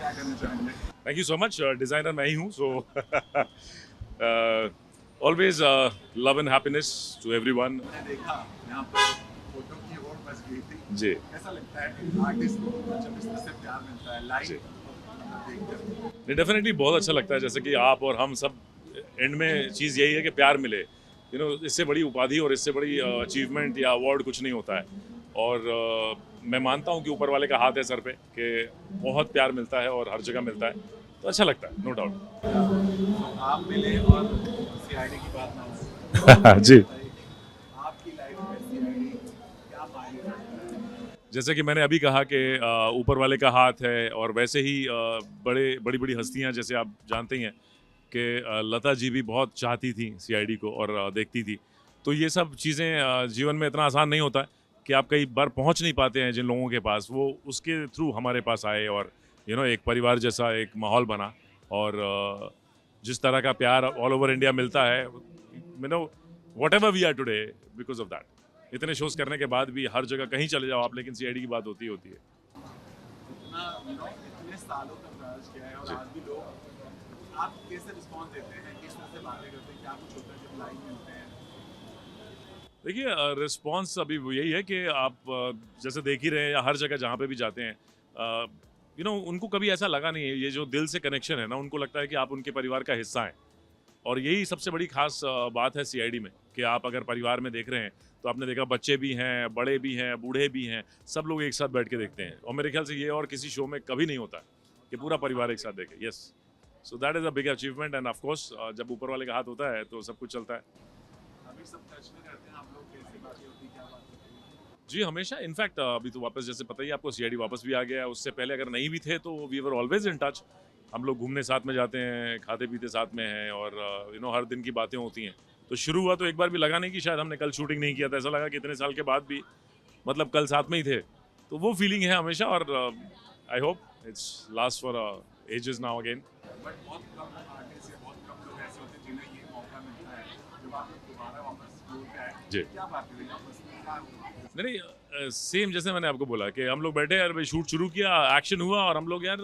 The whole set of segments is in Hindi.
क्या करना चाहेंगे? Thank you so much. Designer मैं ही हूँ, so always love and happiness to everyone. मैंने देखा यहाँ पर फोटो की होड़ मच गई थी। जी कैसा लगता है आर्टिस्ट को जब इस तरह से प्यार मिलता है जी। लाइव देखकर? नहीं, डेफिनेटली बहुत अच्छा लगता है, जैसे कि आप और हम सब एंड में चीज़ यही है कि प्यार मिले। इससे बड़ी उपाधि और इससे बड़ी अचीवमेंट या अवार्ड कुछ नहीं होता है। और मैं मानता हूँ कि ऊपर वाले का हाथ है सर पे कि बहुत प्यार मिलता है और हर जगह मिलता है, तो अच्छा लगता है, नो डाउट। तो आप मिले और सीआईडी की बात ना हो तो ये जी। बताइए कि आपकी लाइफ में सीआईडी क्या मायने रखता है? जैसे कि मैंने अभी कहा कि ऊपर वाले का हाथ है, और वैसे ही बड़ी बड़ी हस्तियां, जैसे आप जानते ही हैं कि लता जी भी बहुत चाहती थी सीआईडी को और देखती थी। तो ये सब चीज़ें जीवन में इतना आसान नहीं होता है कि आप कई बार पहुंच नहीं पाते हैं जिन लोगों के पास, वो उसके थ्रू हमारे पास आए और एक परिवार जैसा एक माहौल बना। और जिस तरह का प्यार ऑल ओवर इंडिया मिलता है, whatever we are today, because of that. इतने शोज करने के बाद भी हर जगह कहीं चले जाओ आप, लेकिन सीआईडी की बात होती ही होती है। इतना इतने सालों तक राज किया है और जी। आज भी लोग आप कैसे रिस्पॉन्स देते हैं, किस तरह से बातें करते हैं, क्या कुछ होता है जब लाइव मिलते हैं? देखिए, रिस्पॉन्स अभी वो यही है कि आप जैसे देख ही रहे हैं या हर जगह जहाँ पे भी जाते हैं, उनको कभी ऐसा लगा नहीं है, ये जो दिल से कनेक्शन है ना, उनको लगता है कि आप उनके परिवार का हिस्सा हैं। और यही सबसे बड़ी खास बात है सीआईडी में, कि आप अगर परिवार में देख रहे हैं तो आपने देखा बच्चे भी हैं, बड़े भी हैं, बूढ़े भी हैं, सब लोग एक साथ बैठ के देखते हैं। और मेरे ख्याल से ये और किसी शो में कभी नहीं होता कि पूरा परिवार एक साथ देखे। Yes, so that is a big achievement, end of course जब ऊपर वाले का हाथ होता है तो सब कुछ चलता है। अभी सब टच में रहते हैं आप लोग, कैसे बातें होती है, क्या बात होती है? जी, हमेशा। इनफैक्ट अभी तो वापस, जैसे पता ही है आपको, सीआईडी वापस भी आ गया है। उससे पहले अगर नहीं भी थे तो we were always in touch. हम लोग घूमने साथ में जाते हैं, खाते पीते साथ में हैं, और हर दिन की बातें होती हैं। तो शुरू हुआ तो एक बार भी लगा नहीं कि शायद हमने कल शूटिंग नहीं किया था, ऐसा लगा कि इतने साल के बाद भी मतलब कल साथ में ही थे। तो वो फीलिंग है हमेशा, और I hope it's last for ages now again. But बहुत कम आर्टिस्ट या बहुत कम लोग ऐसे होते हैं जिन्हें ये मौका मिलता है जब आप लोग दोबारा वापस स्कूल पे आए। जी। क्या बात हुई आपस में, क्या हुआ? नहीं नहीं, सेम जैसे मैंने आपको बोला कि हम लोग बैठे यार भाई, शूट शुरू किया, एक्शन हुआ, और हम लोग यार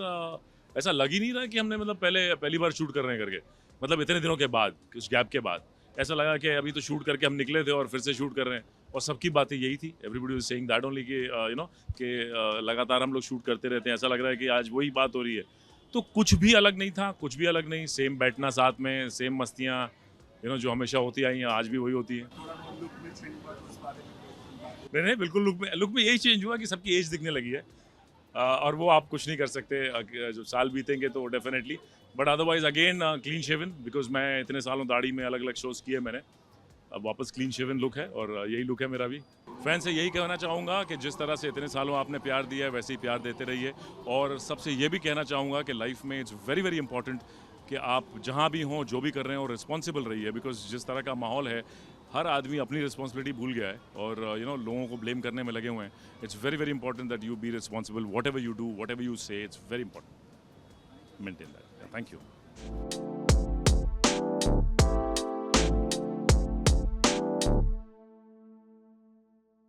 ऐसा लग ही नहीं रहा कि हमने मतलब पहली बार शूट कर रहे हैं करके। मतलब इतने दिनों के बाद, कुछ गैप के बाद ऐसा लगा कि अभी तो शूट करके हम निकले थे और फिर से शूट कर रहे हैं। और सबकी बातें यही थी, everybody was saying that only, कि कि लगातार हम लोग शूट करते रहते हैं, ऐसा लग रहा है कि आज वही बात हो रही है। तो कुछ भी अलग नहीं था, कुछ भी अलग नहीं, सेम बैठना साथ में, सेम मस्तियाँ, जो हमेशा होती आई हैं, आज भी वही होती हैं। थोड़ा बहुत लुक में चेंज हुआ तो उस बारे में कोई बात नहीं नहीं, बिल्कुल लुक में यही चेंज हुआ कि सबकी एज दिखने लगी है। और वो आप कुछ नहीं कर सकते, जो साल बीतेंगे तो definitely. But otherwise again clean shaven, because मैं इतने सालों दाढ़ी में अलग अलग शोज किए मैंने। अब वापस क्लीन शेवन लुक है, और यही लुक है मेरा भी। फैन से यही कहना चाहूँगा कि जिस तरह से इतने सालों आपने प्यार दिया है, वैसे ही प्यार देते रहिए। और सबसे ये भी कहना चाहूँगा कि लाइफ में इट्स वेरी वेरी इंपॉर्टेंट कि आप जहाँ भी हों, जो भी कर रहे हो, रिस्पॉन्सिबल रहिए। बिकॉज जिस तरह का माहौल है, हर आदमी अपनी रिस्पॉन्सिबिलिटी भूल गया है, और लोगों को ब्लेम करने में लगे हुए हैं। It's very very important that you be responsible, whatever you do, whatever you say, it's very important, maintain that. Thank you.